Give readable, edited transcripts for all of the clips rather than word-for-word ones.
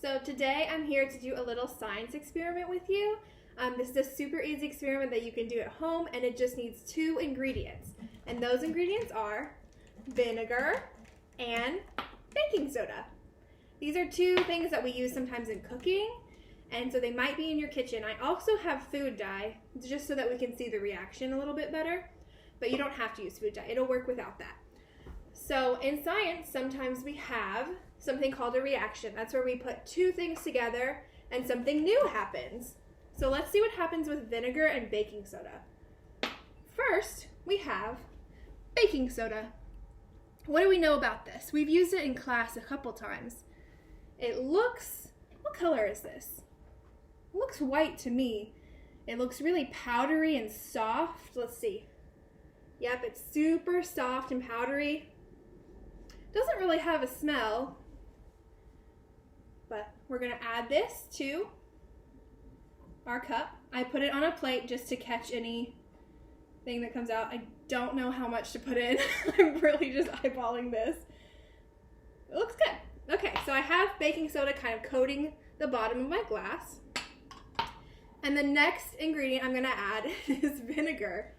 So today I'm here to do a little science experiment with you. This is a super easy experiment that you can do at home, and it just needs 2 ingredients. And those ingredients are vinegar and baking soda. These are 2 things that we use sometimes in cooking, and so they might be in your kitchen. I also have food dye, just so that we can see the reaction a little bit better, but you don't have to use food dye. It'll work without that. So in science, sometimes we have something called a reaction. That's where we put 2 things together and something new happens. So let's see what happens with vinegar and baking soda. First, we have baking soda. What do we know about this? We've used it in class a couple times. It looks, what color is this? It looks white to me. It looks really powdery and soft. Let's see. Yep, it's super soft and powdery. Doesn't really have a smell, but we're gonna add this to our cup. I put it on a plate just to catch anything that comes out. I don't know how much to put in. I'm really just eyeballing this. It looks good. Okay, so I have baking soda kind of coating the bottom of my glass. And the next ingredient I'm gonna add is vinegar.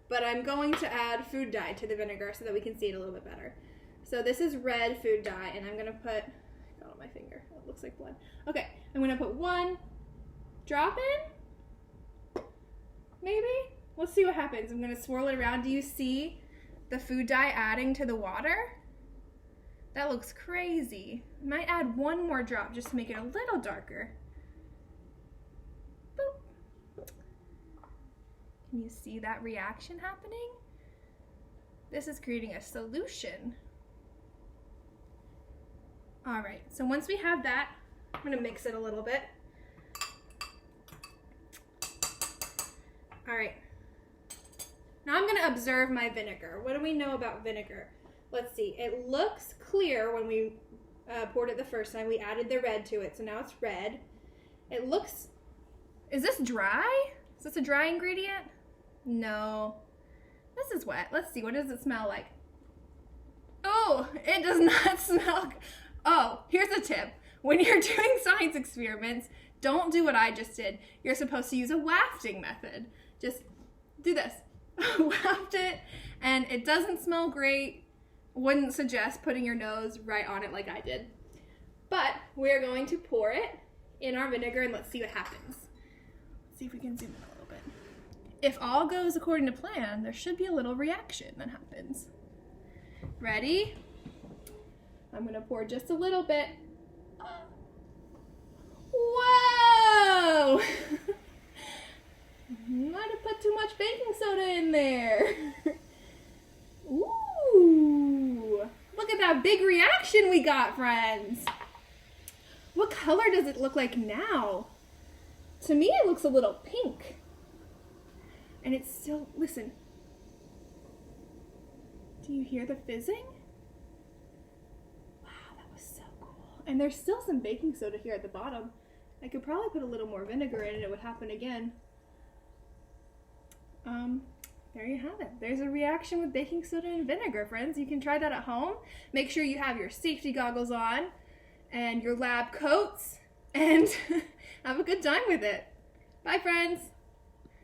But I'm going to add food dye to the vinegar so that we can see it a little bit better. So this is red food dye, and I'm gonna put, I got it on my finger, it looks like blood. Okay, I'm gonna put 1 drop in, maybe? Let's see what happens. I'm gonna swirl it around. Do you see the food dye adding to the water? That looks crazy. I might add 1 more drop just to make it a little darker. Boop. Can you see that reaction happening? This is creating a solution. All right, so once we have that, I'm gonna mix it a little bit. All right, now I'm gonna observe my vinegar. What do we know about vinegar? Let's see, it looks clear when we poured it the first time. We added the red to it, so now it's red. It looks, is this dry? Is this a dry ingredient? No, this is wet. Let's see, what does it smell like? Oh, it does not smell. Oh, here's a tip. When you're doing science experiments, don't do what I just did. You're supposed to use a wafting method. Just do this. Waft it, and it doesn't smell great. Wouldn't suggest putting your nose right on it like I did. But we're going to pour it in our vinegar, and let's see what happens. Let's see if we can zoom in a little bit. If all goes according to plan, there should be a little reaction that happens. Ready? I'm gonna pour just a little bit. Whoa! Might have put too much baking soda in there. Ooh! Look at that big reaction we got, friends. What color does it look like now? To me, it looks a little pink. And it's still, listen. Do you hear the fizzing? And there's still some baking soda here at the bottom. I could probably put a little more vinegar in and it would happen again. There you have it. There's a reaction with baking soda and vinegar, friends. You can try that at home. Make sure you have your safety goggles on and your lab coats and have a good time with it. Bye, friends.